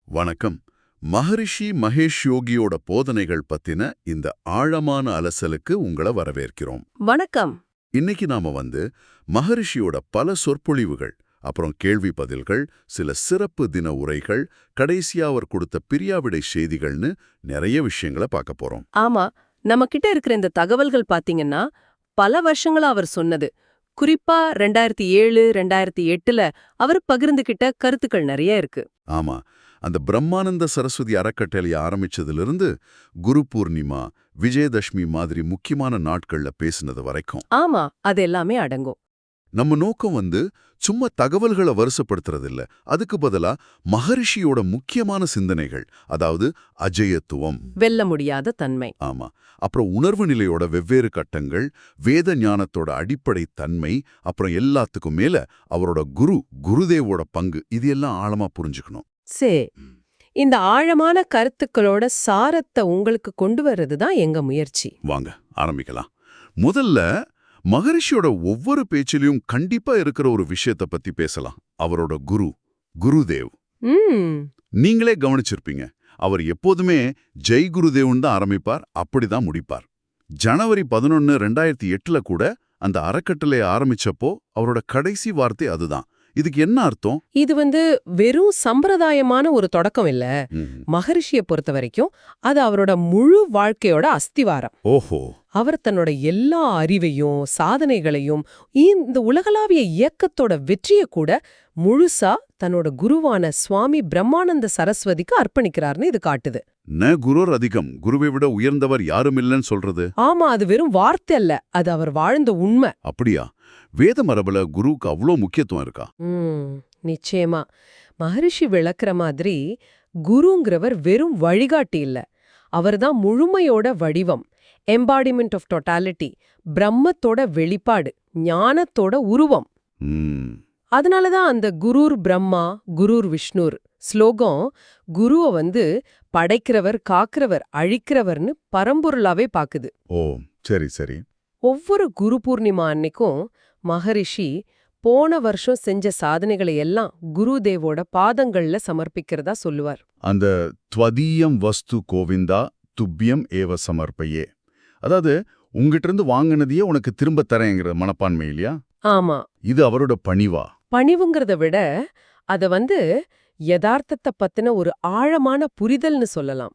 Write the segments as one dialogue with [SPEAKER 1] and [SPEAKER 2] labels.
[SPEAKER 1] வணக்கம். மகரிஷி மகேஷ் யோகியோட போதனைகள் பத்தின இந்த ஆழமான அலசலுக்கு உங்களை வரவேற்கிறோம்.
[SPEAKER 2] வணக்கம்.
[SPEAKER 1] இன்னைக்கு நாம மகரிஷியோட பல சொற்பொழிவுகள், அப்புறம் கேள்வி பதில்கள், சில சிறப்பு தின உரைகள், கடைசியா அவர் கொடுத்த பிரியாவிடை செய்திகள்னு நிறைய விஷயங்களை பார்க்க போறோம்.
[SPEAKER 2] ஆமா, நம்ம கிட்ட இருக்கிற இந்த தகவல்கள் பாத்தீங்கன்னா பல வருஷங்களா அவர் சொன்னது. குறிப்பா 2007 2008ல அவர் பகிர்ந்துகிட்ட கருத்துக்கள் நிறைய இருக்கு.
[SPEAKER 1] ஆமா, அந்த பிரம்மானந்த சரஸ்வதி அறக்கட்டளையை ஆரம்பிச்சதிலிருந்து குரு பூர்ணிமா, விஜயதஷ்மி மாதிரி முக்கியமான நாட்கள்ல பேசினது வரைக்கும்.
[SPEAKER 2] ஆமா, அது எல்லாமே அடங்கும்.
[SPEAKER 1] நம்ம நோக்கம் சும்மா தகவல்களை வரிசைப்படுத்துறதில்ல. அதுக்கு பதிலா மகரிஷியோட முக்கியமான சிந்தனைகள், அதாவது அஜேயத்துவம்,
[SPEAKER 2] வெல்ல முடியாத தன்மை.
[SPEAKER 1] ஆமா, அப்புறம் உணர்வு நிலையோட வெவ்வேறு கட்டங்கள், வேத ஞானத்தோட அடிப்படை தன்மை, அப்புறம் எல்லாத்துக்கும் மேல அவரோட குருதேவோட பங்கு, இது எல்லாம் ஆழமா புரிஞ்சுக்கணும்.
[SPEAKER 2] இந்த ஆழமான கருத்துக்களோட சாரத்தை உங்களுக்கு கொண்டு வர்றதுதான் எங்க முயற்சி.
[SPEAKER 1] வாங்க ஆரம்பிக்கலாம். முதல்ல மகரிஷியோட ஒவ்வொரு பேச்சிலையும் கண்டிப்பா இருக்கிற ஒரு விஷயத்தை பத்தி பேசலாம். அவரோட குருதேவ். நீங்களே கவனிச்சிருப்பீங்க, அவர் எப்போதுமே ஜெய் குருதேவ்னு தான் ஆரம்பிப்பார், அப்படிதான் முடிப்பார். ஜனவரி 11, 2008ல கூட அந்த அறக்கட்டளையை ஆரம்பிச்சப்போ அவரோட கடைசி வார்த்தை அதுதான். இதுக்கு என்ன அர்த்தம்?
[SPEAKER 2] இது வெறும் சம்பிரதாயமான ஒரு தொடக்கம் இல்ல. மகரிஷியை பொறுத்த வரைக்கும் அது அவரோட முழு வாழ்க்கையோட அஸ்திவாரம்.
[SPEAKER 1] ஓஹோ.
[SPEAKER 2] அவர் தன்னோட எல்லா அறிவையும் சாதனைகளையும் இந்த உலகளாவிய இயக்கத்தோட வெற்றியை கூட முழுசா தன்னோட குருவான சுவாமி பிரம்மானந்த சரஸ்வதிக்கு அர்ப்பணிக்கிறார்னு இது காட்டுது.
[SPEAKER 1] ந குருர் அதிகம், குருவை விட உயர்ந்தவர் யாரும் இல்லைன்னு சொல்றது.
[SPEAKER 2] ஆமா, அது வெறும் வார்த்தை அல்ல, அது அவர் வாழ்ந்த உண்மை.
[SPEAKER 1] அப்படியா? வேத மரபுல குருவுக்கு அவ்வளோ முக்கியத்துவம் இருக்கா?
[SPEAKER 2] நிச்சயமா. மகரிஷி விளக்குற மாதிரி குருங்கிறவர் வெறும் வழிகாட்டி இல்ல, அவர்தான் முழுமையோட வடிவம், எம்பாடிமெண்ட் ஆஃப் டோட்டாலிட்டி, பிரம்மத்தோட வெளிப்பாடு, ஞானத்தோட உருவம். அதனாலதான் அந்த குருர் பிரம்மா குருர் விஷ்ணுர் ஸ்லோகம் குருவை படைக்கிறவர், காக்கிறவர், அழிக்கிறவர்னு பரம்பொருளாவே பாக்குது.
[SPEAKER 1] ஓ, சரி சரி.
[SPEAKER 2] ஒவ்வொரு குரு பூர்ணிமா அன்னைக்கும் மகரிஷி போன வருஷம் செஞ்ச சாதனைகளை எல்லாம் குருதேவோட பாதங்கள்ல சமர்ப்பிக்கிறதா சொல்லுவார்.
[SPEAKER 1] அந்த த்வதீயம் வஸ்து கோவிந்தா துப்பியம் ஏவ சமர்ப்பையே, அதாவது உங்ககிட்ட இருந்து வாங்கினதையே உனக்கு திரும்ப தரேங்கிற மனப்பான்மை இல்லையா?
[SPEAKER 2] ஆமா.
[SPEAKER 1] இது அவரோட பணிவா?
[SPEAKER 2] பணிவுங்கிறத விட அத யதார்த்தத்தை பத்தின ஒரு ஆழமான புரிதல்னு சொல்லலாம்.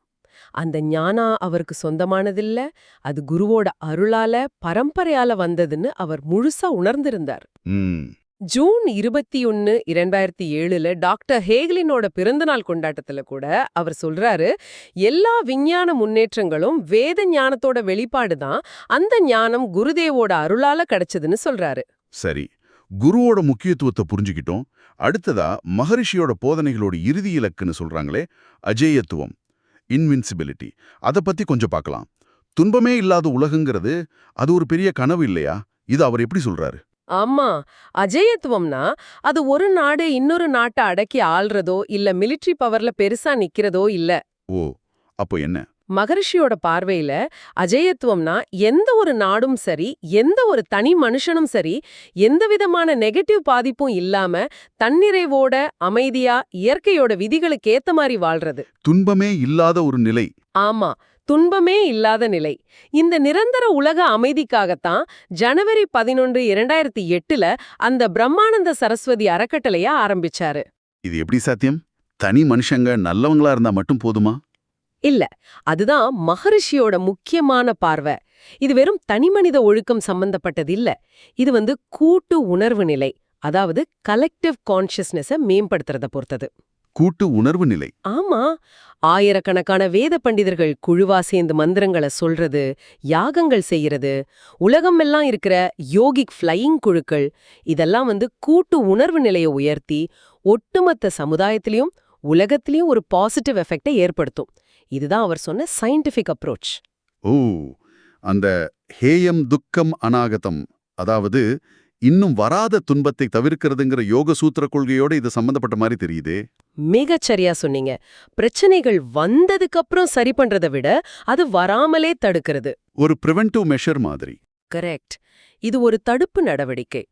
[SPEAKER 2] அந்த ஞானம் அவருக்கு சொந்தமானதில்ல, அது குருவோட அருளால பரம்பரையால வந்ததுன்னு அவர் முழுசா உணர்ந்திருந்தார். ஜூன் 21, 2007ல டாக்டர் ஹேகலினோட பிறந்தநாள் கொண்டாட்டத்துல கூட அவர் சொல்றாரு, எல்லா விஞ்ஞான முன்னேற்றங்களும் வேத ஞானத்தோட வெளிப்பாடுதான், அந்த ஞானம் குருதேவோட அருளால கிடைச்சதுன்னு சொல்றாரு.
[SPEAKER 1] சரி, குருவோட முக்கியத்துவத்தை புரிஞ்சுக்கிட்டோம். அடுத்ததா மகரிஷியோட போதனைகளோட இறுதி இலக்குன்னு சொல்றாங்களே, அஜேயத்துவம், இன்வின்சிபிலிட்டி, அதை பத்தி கொஞ்சம் பார்க்கலாம். துன்பமே இல்லாத உலகங்கிறது அது ஒரு பெரிய கனவு இல்லையா? இது அவர் எப்படி சொல்றாரு?
[SPEAKER 2] ஆமா, அஜேயத்துவம்னா அது ஒரு நாடு இன்னொரு நாட்டை அடக்கி ஆள்றதோ இல்ல மிலிட்டரி பவர்ல பெருசா நிக்கிறதோ இல்ல.
[SPEAKER 1] ஓ, அப்போ என்ன?
[SPEAKER 2] மகரிஷியோட பார்வையில அஜேயத்துவம்னா எந்த ஒரு நாடும் சரி, எந்த ஒரு தனி மனுஷனும் சரி, எந்த விதமான நெகட்டிவ் பாதிப்பும் இல்லாம தன்னிறைவோட அமைதியா இயற்கையோட விதிகளுக்கு ஏத்த மாதிரி வாழ்றது.
[SPEAKER 1] துன்பமே இல்லாத ஒரு நிலை.
[SPEAKER 2] ஆமா, துன்பமே இல்லாத நிலை. இந்த நிரந்தர உலக அமைதிக்காகத்தான் ஜனவரி 11, 2008ல அந்த பிரம்மானந்த சரஸ்வதி அறக்கட்டளைய ஆரம்பிச்சாரு.
[SPEAKER 1] இது எப்படி சாத்தியம்? தனி மனுஷங்க நல்லவங்களா இருந்தா மட்டும் போதுமா?
[SPEAKER 2] இல்ல, அதுதான் மகரிஷியோட முக்கியமான பார்வை. இது வெறும் தனிமனித ஒழுக்கம் சம்பந்தப்பட்டது இல்ல, இது கூட்டு உணர்வு நிலை, அதாவது கலெக்டிவ் கான்ஷியஸ்னஸ மேம்படுத்துறத பொறுத்தது.
[SPEAKER 1] கூட்டு உணர்வு நிலை?
[SPEAKER 2] ஆமா, ஆயிரக்கணக்கான வேத பண்டிதர்கள் குழுவா சேர்ந்து மந்திரங்களை சொல்றது, யாகங்கள் செய்யறது, உலகம் எல்லாம் இருக்கிற யோகிக் ஃப்ளையிங் குழுக்கள், இதெல்லாம் கூட்டு உணர்வு நிலையை உயர்த்தி ஒட்டுமொத்த சமுதாயத்திலையும் உலகத்திலையும் ஒரு பாசிட்டிவ் எஃபெக்டை ஏற்படுத்தும். இதுதான் அவர் சொன்ன சயின்டிஃபிக் அப்ரோச்.
[SPEAKER 1] ஓ, அந்த ஹேயம் துக்கம் அநாகதம், அதாவது இன்னும் வராத துன்பத்தை தவிர்க்கிறதுங்கிற யோக சூத்திர கொள்கையோட இது சம்பந்தப்பட்ட மாதிரி தெரியுதே.
[SPEAKER 2] மிகச்சரியா சொன்னீங்க. பிரச்சனைகள் வந்ததுக்கு அப்புறம் சரி பண்றதை விட அது வராமலே தடுக்கிறது.
[SPEAKER 1] ஒரு பிரிவென்டிவ் மெஷர் மாதிரி.
[SPEAKER 2] கரெக்ட். இது ஒரு தடுப்பு நடவடிக்கை.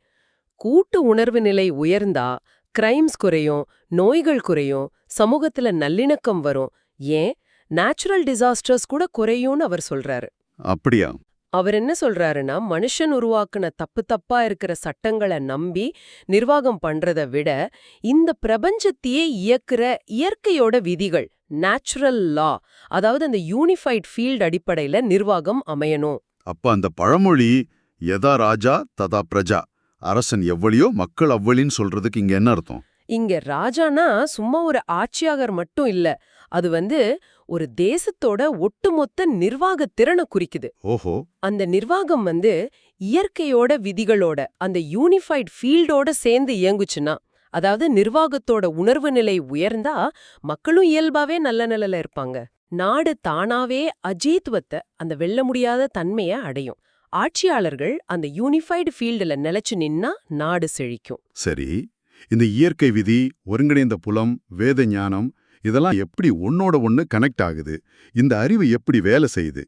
[SPEAKER 2] கூட்டு உணர்வு நிலை உயர்ந்தா கிரைம்ஸ் குறையும், நோய்கள் குறையும், சமூகத்துல நல்லிணக்கம் வரும், ஏன் நேச்சுரல் டிசாஸ்டர்ஸ் கூட குறையும்னு அவர் சொல்றாரு.
[SPEAKER 1] அப்படியா?
[SPEAKER 2] அவர் என்ன சொல்றாருன்னா, மனுஷன் உருவாக்குன தப்பா இருக்கிற சட்டங்களை நம்பி நிர்வாகம் பண்றதை விட இந்த பிரபஞ்சத்தையே இயக்குற இயற்கையோட விதிகள், நேச்சுரல் லா, அதாவது அந்த யூனிஃபைட் ஃபீல்ட் அடிப்படையில நிர்வாகம் அமையணும்.
[SPEAKER 1] அப்ப அந்த பழமொழி யதா ராஜா ததா பிரஜா, அரசன் எவ்வளியோ மக்கள் அவ்வளின்னு சொல்றதுக்கு இங்க என்ன அர்த்தம்?
[SPEAKER 2] இங்க ராஜானா சும்மா ஒரு ஆட்சியாளர் மட்டும் இல்ல, அது ஒரு தேசத்தோட ஒட்டுமொத்த நிர்வாக திறனை குறிக்குது.
[SPEAKER 1] ஓஹோ.
[SPEAKER 2] அந்த நிர்வாகம் இயற்கையோட விதிகளோட அந்த யூனிஃபைட் ஃபீல்டோட சேர்ந்து இயங்குச்சுன்னா, அதாவது நிர்வாகத்தோட உணர்வு நிலை உயர்ந்தா மக்களும் இயல்பாவே நல்ல நிலையில இருப்பாங்க. நாடு தானாவே அஜீத்வத்தை, அந்த வெல்ல முடியாத தன்மையை அடையும். ஆட்சியாளர்கள் அந்த யூனிஃபைடு ஃபீல்டுல நிலைச்சு நின்னா நாடு செழிக்கும்.
[SPEAKER 1] சரி, இந்த இயற்கை விதி, ஒருங்கிணைந்த புலம், வேத ஞானம் இதெல்லாம் எப்படி ஒன்னோட ஒன்னு கனெக்ட் ஆகுது? இந்த அறிவு எப்படி வேலை செய்யுது?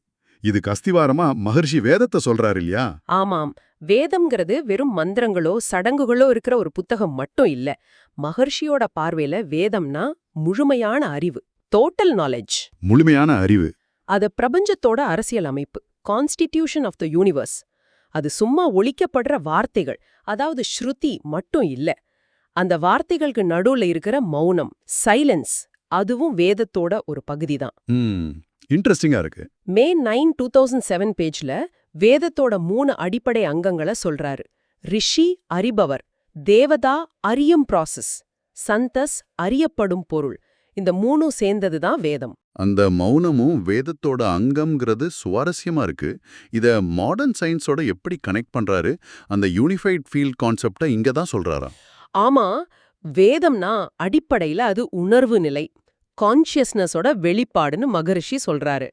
[SPEAKER 1] இதுக்கு அஸ்திவாரமா மகர்ஷி வேதத்தை சொல்றாரு இல்லையா?
[SPEAKER 2] ஆமாம், வேதம்ங்கிறது வெறும் மந்திரங்களோ சடங்குகளோ இருக்கிற ஒரு புத்தகம் மட்டும் இல்ல. மகர்ஷியோட பார்வையில வேதம்னா முழுமையான அறிவு, டோட்டல் நாலேஜ்.
[SPEAKER 1] முழுமையான அறிவு.
[SPEAKER 2] அது பிரபஞ்சத்தோட அரசியல் அமைப்பு, கான்ஸ்டிடியூஷன் ஆஃப் த யூனிவர்ஸ். அது சும்மா ஒலிக்கப்படுற வார்த்தைகள், அதாவது ஸ்ருதி மட்டும் இல்ல. அந்த வார்த்தைகளுக்கு நடுவுல இருக்கிற மௌனம், சைலன்ஸ், அதுவும் வேதத்தோட ஒரு பகுதி தான்.
[SPEAKER 1] இன்ட்ரெஸ்டிங்கா இருக்கு.
[SPEAKER 2] மே 9, 2007 பேஜ்ல வேதத்தோட 3 அடிப்படை அங்கங்களை சொல்றாரு. ரிஷி அறிபவர், தேவதா அறியும் ப்ராசஸ், சந்தஸ் அறியப்படும் பொருள். இந்த 3ம் சேர்ந்ததுதான் வேதம்.
[SPEAKER 1] அந்த மௌனமும் வேதத்தோட அங்கம்ங்கிறது சுவாரஸ்யமா இருக்கு. இத மாடர்ன் சயின்ஸோட எப்படி கனெக்ட் பண்றாரு? அந்த யூனிஃபைட் ஃபீல்ட் கான்செப்டை இங்க தான் சொல்றாரா?
[SPEAKER 2] ஆமா, வேதம்னா அடிப்படையில அது உணர்வு நிலை, கான்ஷியஸ்னஸோட வெளிப்பாடுன்னு மகரிஷி சொல்றாரு.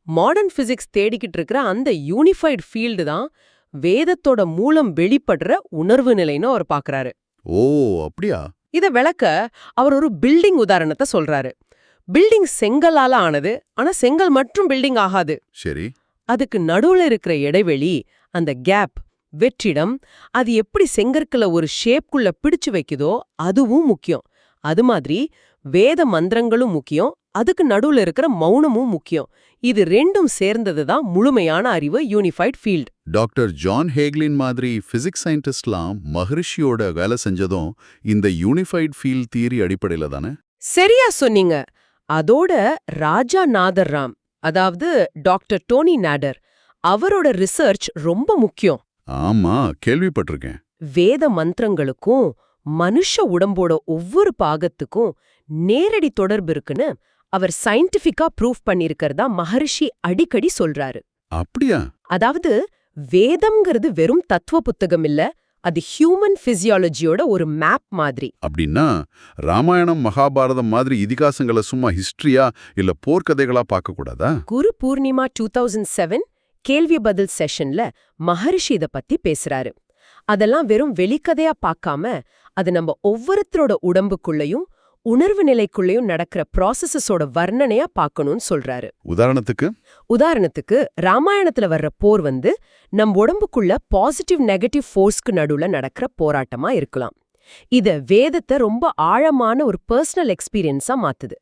[SPEAKER 2] மாடர்ன் பிசிக்ஸ் தேடிக்கிட்டு இருக்கிற அந்த யூனிஃபைட் ஃபீல்டு தான் வேதத்தோட மூலம் வெளிப்படுற உணர்வு நிலைன்னு அவர் பார்க்கறாரு.
[SPEAKER 1] ஓ, அப்படியா?
[SPEAKER 2] இத விளக்க அவர் ஒரு பில்டிங் உதாரணத்தை சொல்றாரு. பில்டிங் செங்கலால ஆனது, ஆனா செங்கல் மற்றும் பில்டிங் ஆகாது.
[SPEAKER 1] சரி.
[SPEAKER 2] அதுக்கு நடுவுல இருக்கிற இடைவெளி, அந்த கேப், வெற்றிடம், அது எப்படி செங்கற்களை ஒரு ஷேப்குள்ள பிடிச்சு வைக்குதோ அதுவும் முக்கியம். அது மாதிரி வேத மந்திரங்களும் முக்கியம், அதுக்கு நடுவுல இருக்கிற மௌனமும் முக்கியம். இது ரெண்டும் சேர்ந்ததுதான் முழுமையான அறிவு, யூனிஃபைட் ஃபீல்ட்.
[SPEAKER 1] டாக்டர் ஜான் ஹேக்லின் மாதிரி பிசிக்ஸ் சயின்டிஸ்ட்லாம் மகரிஷியோட வேலை செஞ்சதும் இந்த யூனிஃபைட் ஃபீல்ட் தியரி அடிப்படையில தானே?
[SPEAKER 2] சரியா சொன்னீங்க. அதோட ராஜா நாதர்ராம், அதாவது டாக்டர் டோனி நாடர், அவரோட ரிசர்ச் ரொம்ப முக்கியம்.
[SPEAKER 1] ஆமா, கேள்விப்பட்டிருக்கேன்.
[SPEAKER 2] வேத மந்திரங்களுக்கும் மனுஷ உடம்போட ஒவ்வொரு பாகத்துக்கும் நேரடி தொடர்பு இருக்குன்னு அவர் சயின்டிஃபிக்கா ப்ரூவ் பண்ணிருக்கிறதா மகரிஷி அடிக்கடி சொல்றாரு.
[SPEAKER 1] அப்படியா?
[SPEAKER 2] அதாவது வேதம்ங்கிறது வெறும் தத்துவ புத்தகம் இல்ல, அது ஹியூமன் பிசியாலஜியோட ஒரு மேப் மாதிரி.
[SPEAKER 1] அப்படின்னா ராமாயணம் மகாபாரதம் மாதிரி இதிகாசங்களை சும்மா ஹிஸ்டரியா இல்ல போர்க்கதைகளா பார்க்க கூடாதா?
[SPEAKER 2] குரு பூர்ணிமா 2007 கேள்வி பதில் செஷன்ல மகரிஷி இத பத்தி பேசுறாரு. அதெல்லாம் வெறும் வெளிக்கதையா பார்க்காம அது நம்ம ஒவ்வொருத்தரோட உடம்புக்குள்ளயும் உணர்வு நிலைக்குள்ளயும் நடக்கிற ப்ராசஸஸோட வர்ணனையா பார்க்கணும்னு சொல்றாரு. உதாரணத்துக்கு ராமாயணத்துல வர்ற போர் நம் உடம்புக்குள்ள பாசிட்டிவ் நெகட்டிவ் ஃபோர்ஸ்க்கு நடுவுல நடக்கிற போராட்டமா இருக்கலாம். இத வேதத்தை ரொம்ப ஆழமான ஒரு பர்சனல் எக்ஸ்பீரியன்ஸா மாத்துது.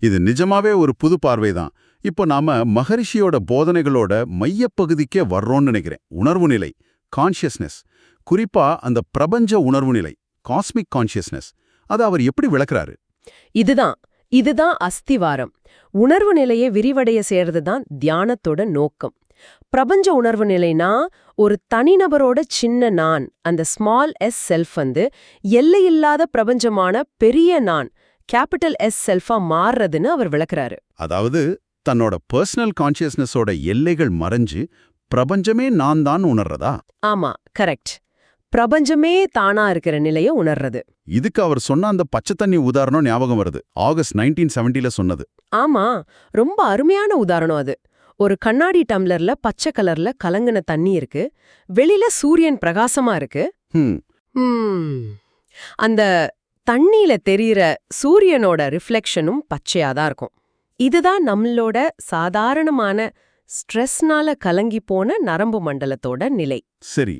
[SPEAKER 1] இது நிஜமாவே ஒரு புது பார்வைதான். இப்போ நாம மகரிஷியோட போதனைகளோட மையப்பகுதிக்கே வர்றோம்னு நினைக்கிறேன். உணர்வு நிலை, கான்ஷியஸ்னஸ், குறிப்பா அந்த பிரபஞ்ச உணர்வு நிலை, காஸ்மிக் கான்ஷியஸ்னஸ், அதை அவர் எப்படி விளக்குறாரு?
[SPEAKER 2] இதுதான் அஸ்திவாரம். உணர்வு நிலையை விரிவடைய செய்யறதுதான் தியானத்தோட நோக்கம். பிரபஞ்ச உணர்வு நிலைனா ஒரு தனிநபரோட சின்ன நான், அந்த ஸ்மால் எஸ் செல்ஃப் எல்லையில்லாத பிரபஞ்சமான பெரிய நான், கேபிட்டல் எஸ் செல்ஃபா மாறுறதுன்னு அவர் விளக்குறாரு.
[SPEAKER 1] அதாவது தன்னோட பர்சனல் கான்ஷியஸ்னஸோட எல்லைகள் மறைஞ்சு பிரபஞ்சமே நான் தான் உணர்றதா?
[SPEAKER 2] ஆமா, கரெக்ட். பிரபஞ்சமே தானா இருக்கிற நிலைய உணர்றது.
[SPEAKER 1] இதுக்கு அவர் சொன்ன அந்த பச்சை தண்ணி உதாரணம் ஞாபகம் வருது. ஆகஸ்ட் 1970ல சொன்னது.
[SPEAKER 2] ஆமா, ரொம்ப அருமையான உதாரணம் அது. ஒரு கண்ணாடி டம்ளர்ல பச்சை கலர்ல கலங்கின தண்ணி இருக்கு, வெளியில சூரியன் பிரகாசமா இருக்கு. அந்த தண்ணியில தெரியிற சூரியனோட ரிஃப்ளெக்ஷனும் பச்சையாதான் இருக்கும். இதுதான் நம்மளோட சாதாரணமான ஸ்ட்ரெஸ்னால கலங்கி போன நரம்பு மண்டலத்தோட நிலை.
[SPEAKER 1] சரி.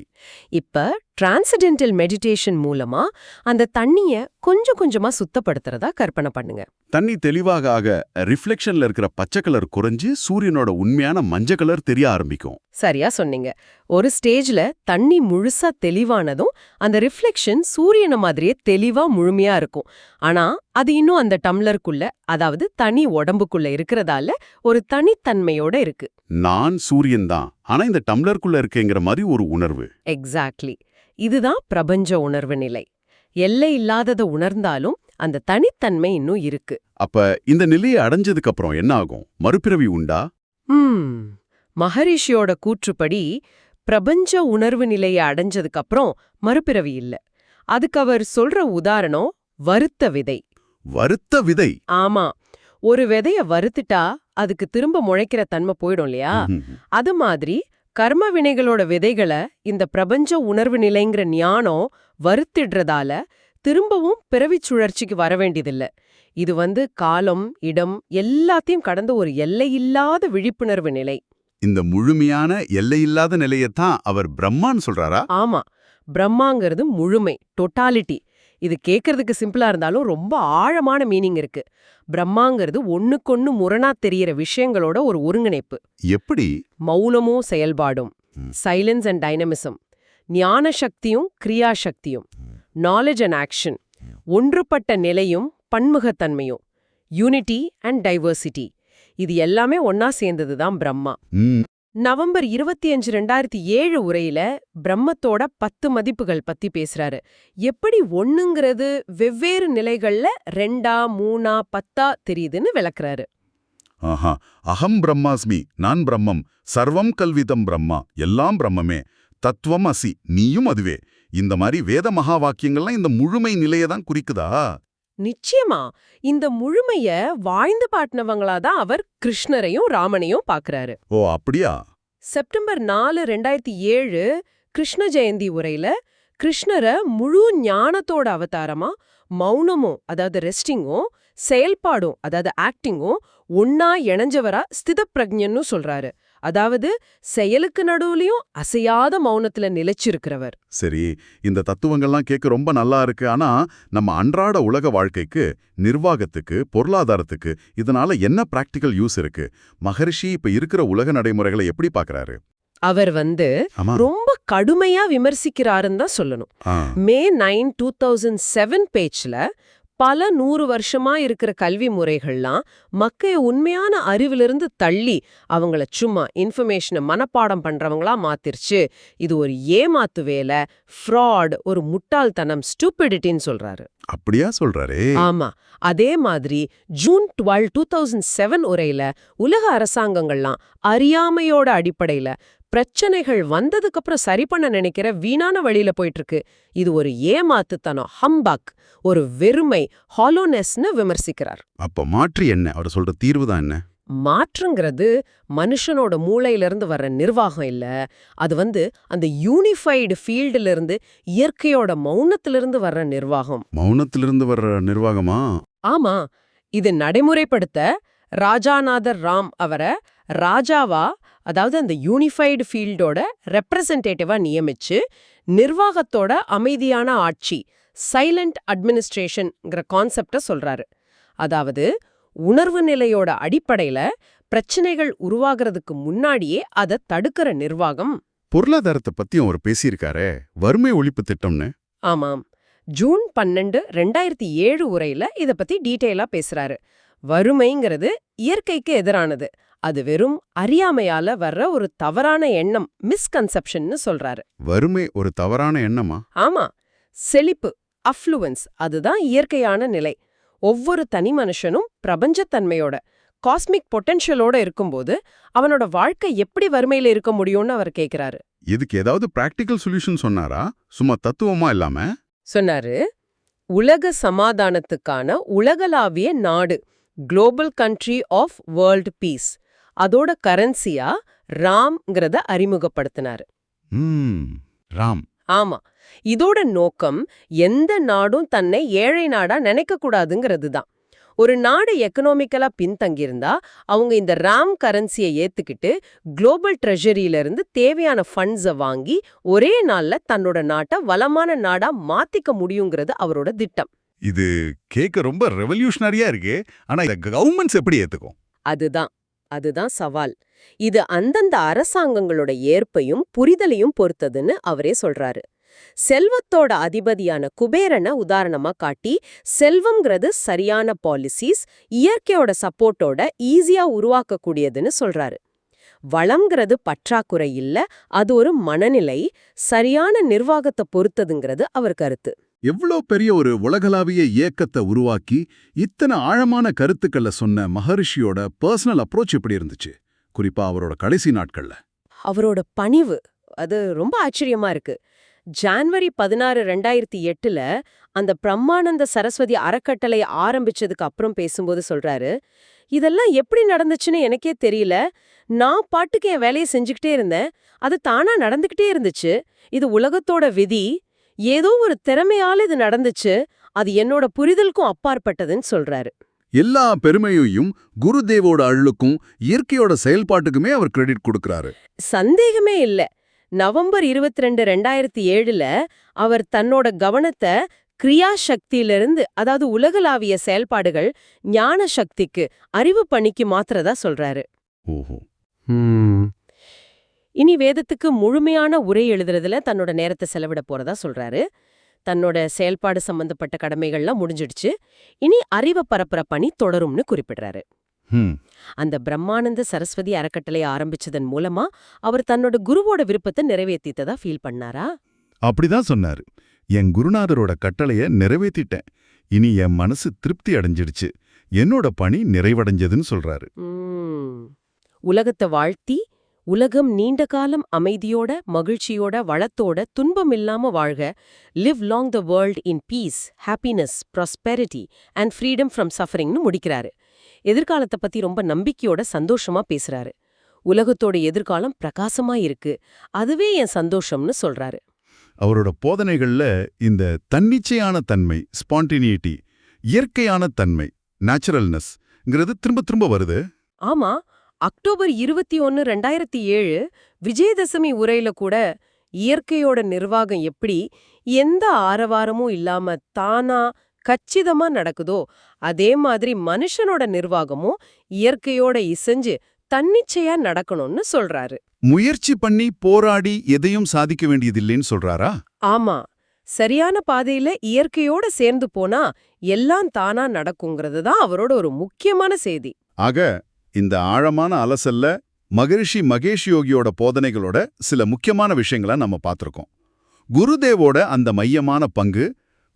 [SPEAKER 2] இப்ப டிரான்சென்டென்டல் மெடிடேஷன் மூலமா அந்த தண்ணிய கொஞ்சம் கொஞ்சமா சுத்தப்படுத்துறதா கற்பனை பண்ணுங்க.
[SPEAKER 1] தண்ணி தெளிவாக ஆக ரிஃப்ளெக்ஷன்ல இருக்கிற பச்சை கலர் குறைஞ்சு சூரியனோட உண்மையான மஞ்சள் கலர் தெரிய ஆரம்பிக்கும்.
[SPEAKER 2] சரியா சொன்னீங்க. ஒரு ஸ்டேஜ்ல தண்ணி முழுசா தெளிவானதும் அந்த ரிஃப்ளெக்ஷன் சூரியனை மாதிரியே தெளிவா முழுமையா இருக்கும். ஆனா அது இன்னும் அந்த டம்ளருக்குள்ள, அதாவது தனி உடம்புக்குள்ள இருக்கிறதால ஒரு தனித்தன்மையோட இருக்கு.
[SPEAKER 1] நான் சூரியன் தான், ஆனா இந்த டம்ளருக்குள்ள இருக்கேங்கிற மாதிரி ஒரு உணர்வு.
[SPEAKER 2] எக்ஸாக்ட்லி. இதுதான் பிரபஞ்ச உணர்வு நிலை. எல்லை இல்லாதத உணர்ந்தாலும் அந்த தனித்தன்மை இன்னும் இருக்கு.
[SPEAKER 1] அப்ப இந்த நிலையை அடைஞ்சதுக்கு அப்புறம் என்ன ஆகும்? மறுபிறவி உண்டா?
[SPEAKER 2] மகரிஷியோட கூற்றுப்படி பிரபஞ்ச உணர்வு நிலையை அடைஞ்சதுக்கு அப்புறம் மறுபிறவி இல்ல. அதுக்கு அவர் சொல்ற உதாரணம் வறுத்த விதை.
[SPEAKER 1] வறுத்த விதை?
[SPEAKER 2] ஆமா. ஒரு விதைய வறுத்துட்டா அதுக்கு திரும்ப முளைக்கிற தன்மை போயிடும் இல்லையா? அது மாதிரி கர்ம வினைகளோட விதைகளை இந்த பிரபஞ்ச உணர்வு நிலைங்கிற ஞானம் வறுத்திடுறதால திரும்பவும் பிறவிச் சுழற்சிக்கு வர வேண்டியதில்ல. இது காலம், இடம் எல்லாத்தையும் கடந்த ஒரு எல்லையில்லாத விழிப்புணர்வு நிலை.
[SPEAKER 1] இந்த முழுமையான எல்லையில்லாத நிலையத்தான் அவர் பிரம்மான்னு சொல்றாரா?
[SPEAKER 2] ஆமா, பிரம்மாங்கிறது முழுமை, டோட்டாலிட்டி. இது கேட்கறதுக்கு சிம்பிளா இருந்தாலும் ரொம்ப ஆழமான மீனிங் இருக்கு. பிரம்மாங்கிறது ஒண்ணுக்கொன்னு முரணா தெரியற விஷயங்களோட ஒரு ஒருங்கிணைப்பு.
[SPEAKER 1] எப்படி?
[SPEAKER 2] மௌனமும் செயல்பாடும், சைலன்ஸ் அண்ட் டைனமிசம், ஞான சக்தியும் கிரியா சக்தியும், நாலேஜ் அண்ட் ஆக்ஷன், ஒன்றுபட்ட நிலையும் பன்முகத்தன்மையும், யூனிட்டி அண்ட் டைவர்சிட்டி. இது எல்லாமே ஒன்னா சேர்ந்ததுதான் பிரம்மா. நவம்பர் 25, 2007 உரையில பிரம்மத்தோட 10 மதிப்புகள் பத்தி பேசுறாரு. எப்படி ஒண்ணுங்கிறது வெவ்வேறு நிலைகள்ல 2, 3, 10 தெரியுதுன்னு விளக்குறாரு.
[SPEAKER 1] ஆஹா, அகம் பிரம்மாஸ்மி, நான் பிரம்மம், சர்வம் கல்விதம் பிரம்மா, எல்லாம் பிரம்மமே, தத்துவம் அசி, நீயும் அதுவே. இந்த மாதிரி வேத மகா வாக்கியங்கள்லாம் இந்த முழுமை நிலையை தான் குறிக்குதா?
[SPEAKER 2] நிச்சயமா. இந்த முழுமைய வாழ்ந்து பாட்டினவங்களாதான் அவர் கிருஷ்ணரையும் ராமனையும் பாக்குறாரு.
[SPEAKER 1] ஓ, அப்படியா?
[SPEAKER 2] செப்டம்பர் 4, 2007 கிருஷ்ண ஜெயந்தி உரையில கிருஷ்ணரை முழு ஞானத்தோட அவதாரமா, மௌனமும் அதாவது ரெஸ்டிங்கும், செயல்பாடும் அதாவது ஆக்டிங்கும் ஒன்னா இணைஞ்சவரா ஸ்தித பிரஜ்ஞன்னு சொல்றாரு. அதாவது செயலுக்கு நடுவுலயும் அசையாத மௌனத்துல நிலைச்சிருக்கிறவர்.
[SPEAKER 1] சரி, இந்த தத்துவங்கள்லாம் கேட்க ரொம்ப நல்லா இருக்கு. ஆனா நம்ம அன்றாட உலக வாழ்க்கைக்கு, நிர்வாகத்துக்கு, பொருளாதாரத்துக்கு இதனால என்ன பிராக்டிக்கல் யூஸ் இருக்கு? மகரிஷி இப்ப இருக்கிற உலக நடைமுறைகளை எப்படி பாக்குறாரு?
[SPEAKER 2] அவர் ரொம்ப கடுமையா விமர்சிக்கிறாருன்னு தான் சொல்லணும். மே 9, 2007 பேஜ்ல பல 100 வருஷமா இருக்கிற கல்வி முறைகள்லாம் மக்கள் உண்மையான அறிவிலிருந்து தள்ளி அவங்கள சும்மா இன்ஃபர்மேஷனை மனப்பாடம் பண்றவங்களா மாத்திருச்சு. இது ஒரு ஏமாத்து வேலை, ஃப்ராட், ஒரு முட்டாள்தனம், ஸ்டூபிடிட்டின்னு சொல்றாரு.
[SPEAKER 1] அப்படியா சொல்றாரு?
[SPEAKER 2] ஆமா. அதே மாதிரி ஜூன் 12, 2007 உரையில உலக அரசாங்கங்கள்லாம் அறியாமையோட அடிப்படையில பிரச்சனைகள் வந்ததுக்கு அப்புறம் சரி பண்ண நினைக்கிற வீணான வழியில போயிட்டு இருக்கு. இது ஒரு ஏமாத்துத்தனம், ஹம்பாக், ஒரு வெறுமை, ஹாலோனஸ்னு விமர்சிக்கிறார்.
[SPEAKER 1] அப்ப மாற்றி என்ன? அவர் சொல்ற தீர்வு தான் என்ன?
[SPEAKER 2] மாற்றுங்கிறது மனுஷனோட மூளையிலிருந்து வர்ற நிர்வாகம் இல்ல. அது அந்த யூனிஃபைடு ஃபீல்டுல இருந்து, இயற்கையோட மௌனத்திலிருந்து வர்ற நிர்வாகம்.
[SPEAKER 1] மௌனத்திலிருந்து வர்ற நிர்வாகமா?
[SPEAKER 2] ஆமா. இது நடைமுறைப்படுத்த ராஜாநாதர் ராம் அவரை ராஜாவா, அதாவது அந்த யூனிஃபைடு ஃபீல்டோட ரெப்ரசன்டேட்டிவா நியமிச்சு நிர்வாகத்தோட அமைதியான ஆட்சி, சைலண்ட் அட்மினிஸ்ட்ரேஷன்ங்கிற கான்செப்ட சொல்றாரு. அதாவது உணர்வு நிலையோட அடிப்படையில பிரச்சனைகள் உருவாகிறதுக்கு முன்னாடியே அதை தடுக்கிற நிர்வாகம்.
[SPEAKER 1] பொருளாதாரத்தை பத்தியும் அவர் பேசியிருக்காரே, வறுமை ஒழிப்பு திட்டம்னு.
[SPEAKER 2] ஆமாம். ஜூன் 12, 2007 உரையில இத பத்தி டீட்டெயிலா பேசுறாரு. வறுமைங்கிறது இயற்கைக்கு எதிரானது. அது வெறும் அறியாமையால வர்ற ஒரு தவறான எண்ணம், மிஸ்கன்செப்ஷன்னு சொல்றாரு.
[SPEAKER 1] வறுமை ஒரு தவறான எண்ணமா?
[SPEAKER 2] ஆமா. செழிப்பு, அஃப்ளூவன்ஸ், அதுதான் இயற்கையான நிலை. ஒவ்வொரு தனி மனுஷனும் பிரபஞ்சத்தன்மையோட, காஸ்மிக் பொட்டென்ஷியலோட இருக்கும்போது அவனோட வாழ்க்கை எப்படி வறுமையில இருக்க முடியும்னு அவர் கேக்குறாரு.
[SPEAKER 1] இதுக்கு ஏதாவது பிராக்டிக்கல் சொல்யூஷன் சொன்னாரா? சும்மா தத்துவமா இல்லாம
[SPEAKER 2] சொன்னாரு. உலக சமாதானத்துக்கான உலகளாவிய நாடு, global country of world peace, அதோட கரன்சியா ராம்ங்கிறத அறிமுகப்படுத்தினாரு.
[SPEAKER 1] ராம்.
[SPEAKER 2] ஆமா. இதோட நோக்கம் எந்த நாடும் தன்னை ஏழை நாடா நினைக்க கூடாதுங்கிறது தான். ஒரு நாடு எக்கனாமிக்கலா பின்தங்கியிருந்தா அவங்க இந்த ராம் கரன்சியை ஏத்துக்கிட்டு குளோபல் ட்ரெஷரியில இருந்து தேவையான ஃபண்ட்ஸை வாங்கி ஒரே நாள்ல தன்னோட நாட்டை வளமான நாடா மாத்திக்க முடியுங்கிறது அவரோட திட்டம்.
[SPEAKER 3] இது கேட்க ரொம்ப ரெவல்யூஷனரியா இருக்கு. ஆனா இத கவர்மெண்ட்ஸ் எப்படி ஏத்துக்கும்?
[SPEAKER 2] அதுதான் சவால். இது அந்தந்த அரசாங்கங்களோட ஏற்பையும் புரிதலையும் பொறுத்ததுன்னு அவரே சொல்றாரு. செல்வத்தோட அதிபதியான குபேரனை உதாரணமா காட்டி, செல்வம்ங்கிறது சரியான பாலிசிஸ், இயற்கையோட சப்போர்ட்டோட ஈஸியா உருவாக்கக்கூடியதுன்னு சொல்றாரு. வளம்ங்கிறது பற்றாக்குறை இல்ல, அது ஒரு மனநிலை, சரியான நிர்வாகத்தை பொறுத்ததுங்கிறது அவர் கருத்து.
[SPEAKER 3] எவ்வளோ பெரிய ஒரு உலகளாவிய இயக்கத்தை உருவாக்கி இத்தனை ஆழமான கருத்துக்களை சொன்ன மகரிஷியோட பர்சனல் அப்ரோச் எப்படி இருந்துச்சு? குறிப்பா அவரோட கடைசி நாட்கள்ல.
[SPEAKER 2] அவரோட பணிவு அது ரொம்ப ஆச்சரியமா இருக்கு. ஜான்வரி 16, 2008ல அந்த பிரம்மானந்த சரஸ்வதி அறக்கட்டளை ஆரம்பிச்சதுக்கு அப்புறம் பேசும்போது சொல்றாரு, இதெல்லாம் எப்படி நடந்துச்சுன்னு எனக்கே தெரியல. நான் பாட்டுக்கு என் வேலையை செஞ்சுக்கிட்டே இருந்தேன். அது தானா நடந்துகிட்டே இருந்துச்சு. இது உலகத்தோட விதி. ஏதோ ஒரு திறமையால இது நடந்துச்சு. அது என்னோட புரிதலுக்கும் அப்பாற்பட்டதுன்னு சொல்றாரு.
[SPEAKER 3] எல்லா பெருமையையும் குருதேவோட அருளுக்கும் இயற்கையோட செயல்பாட்டுக்குமே அவர் கிரெடிட் கொடுக்கறாரு.
[SPEAKER 2] சந்தேகமே இல்ல. நவம்பர் 22, 2007ல அவர் தன்னோட கவனத்தை கிரியா சக்தியிலிருந்து, அதாவது உலகளாவிய செயல்பாடுகள், ஞான சக்திக்கு, அறிவு பணிக்கு மாத்திரதா சொல்றாரு.
[SPEAKER 3] ஓஹோ.
[SPEAKER 2] இனி வேதத்துக்கு முழுமையான உரை எழுதுறதுல தன்னோட நேரத்தை செலவிட போறதா சொல்றாரு. தன்னோட செயல்பாடு சம்பந்தப்பட்ட கடமைகள்லாம் முடிஞ்சிடுச்சு. இனி அறிவை பரப்புற பணி தொடரும்னு குறிப்பிடுறாரு. அந்த பிரம்மானந்த சரஸ்வதி அறக்கட்டளை ஆரம்பிச்சதன் மூலமா அவர் தன்னோட குருவோட விருப்பத்தை நிறைவேற்றித்ததா ஃபீல் பண்ணாரா?
[SPEAKER 3] அப்படிதான் சொன்னாரு. என் குருநாதரோட கட்டளைய நிறைவேத்திட்டேன். இனி என் மனசு திருப்தி அடைஞ்சிடுச்சு. என்னோட பணி நிறைவடைஞ்சதுன்னு சொல்றாரு.
[SPEAKER 2] உலகத்தை வாழ்த்தி, உலகம் நீண்ட காலம் அமைதியோட, மகிழ்ச்சியோட, வளத்தோட, துன்பம் இல்லாம வாழ்க, live long the world in peace, happiness, prosperity and freedom from sufferingனு முடிக்கிறாரு. எதிர்காலத்தை பத்தி ரொம்ப நம்பிக்கையோட சந்தோஷமா பேசுறாரு. உலகத்தோட எதிர்காலம் பிரகாசமா இருக்கு, அதுவே என் சந்தோஷம்னு சொல்றாரு.
[SPEAKER 3] அவரோட போதனைகள்ல இந்த தன்னிச்சையான தன்மை, ஸ்பான்டினிட்டி, இயற்கையான தன்மை, நேச்சுரல்னஸ்ங்கிறது திரும்ப திரும்ப வருது.
[SPEAKER 2] ஆமா, அக்டோபர் 21, 2007 விஜயதசமி உரையில கூட இயற்கையோட நிர்வாகம் எப்படி எந்த ஆரவாரமும் இல்லாம தானா கச்சிதமா நடக்குதோ அதே மாதிரி மனுஷனோட நிர்வாகமும் இயற்கையோட இசைஞ்சு தன்னிச்சையா நடக்கணும்னு சொல்றாரு.
[SPEAKER 3] முயற்சி பண்ணி போராடி எதையும் சாதிக்க வேண்டியதில்லைன்னு சொல்றாரா?
[SPEAKER 2] ஆமா, சரியான பாதையில இயற்கையோட சேர்ந்து போனா எல்லாம் தானா நடக்குங்கிறது தான் அவரோட ஒரு முக்கியமான செய்தி.
[SPEAKER 3] ஆக இந்த ஆழமான அலசல்ல மகரிஷி மகேஷ் யோகியோட போதனைகளோட சில முக்கியமான விஷயங்களை நம்ம பார்த்திருக்கோம். குருதேவோட அந்த மையமான பங்கு,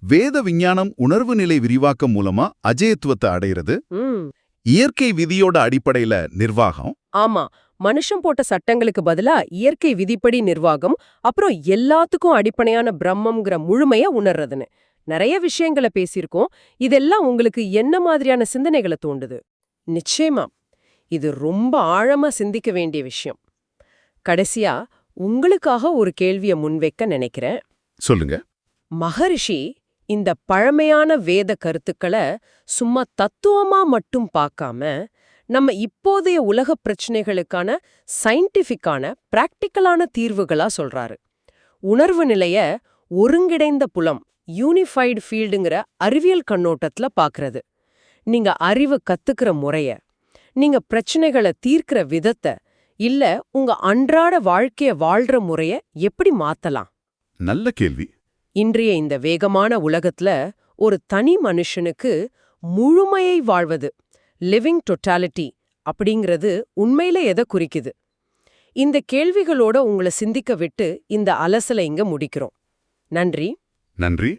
[SPEAKER 3] வேத விஞ்ஞானம் உணர்வு நிலை விரிவாக்கம் மூலமா அஜேயத்துவத்தை அடையிறது, இயற்கை விதியோட அடிப்படையில நிர்வாகம்.
[SPEAKER 2] ஆமா, மனுஷன் போட்ட சட்டங்களுக்கு பதிலா இயற்கை விதிப்படி நிர்வாகம், அப்புறம் எல்லாத்துக்கும் அடிப்படையான பிரம்மம்ங்கிற முழுமைய உணர்றதுன்னு நிறைய விஷயங்களை பேசியிருக்கோம். இதெல்லாம் உங்களுக்கு என்ன மாதிரியான சிந்தனைகளை தூண்டுது? நிச்சயமா இது ரொம்ப ஆழமா சிந்திக்க வேண்டிய விஷயம். கடைசியா உங்களுக்காக ஒரு கேள்வியை முன்வைக்க நினைக்கிறேன்.
[SPEAKER 3] சொல்லுங்க.
[SPEAKER 2] மகரிஷி இந்த பழமையான வேத கருத்துக்களை சும்மா தத்துவமா மட்டும் பார்க்காம நம்ம இப்போதைய உலக பிரச்சனைகளுக்கான சயின்டிஃபிக்கான பிராக்டிக்கலான தீர்வுகளா சொல்றாரு. உணர்வு நிலைய ஒருங்கிணைந்த புலம், யூனிஃபைடு ஃபீல்டுங்கிற அறிவியல் கண்ணோட்டத்துல பார்க்கறது, நீங்க அறிவு கத்துக்கிற முறைய, நீங்க பிரச்சனைகளை தீர்க்கிற விதத்தை, இல்ல உங்க அன்றாட வாழ்க்கைய வாழ்ற முறைய எப்படி மாத்தலாம்?
[SPEAKER 3] நல்ல கேள்வி.
[SPEAKER 2] இன்றைய இந்த வேகமான உலகத்துல ஒரு தனி மனுஷனுக்கு முழுமையை வாழ்வது, லிவிங் டோட்டாலிட்டி அப்படிங்கிறது உண்மையில எதை குறிக்குது? இந்த கேள்விகளோட உங்களை சிந்திக்க விட்டு இந்த அலசலை இங்க முடிக்கிறோம். நன்றி.
[SPEAKER 3] நன்றி.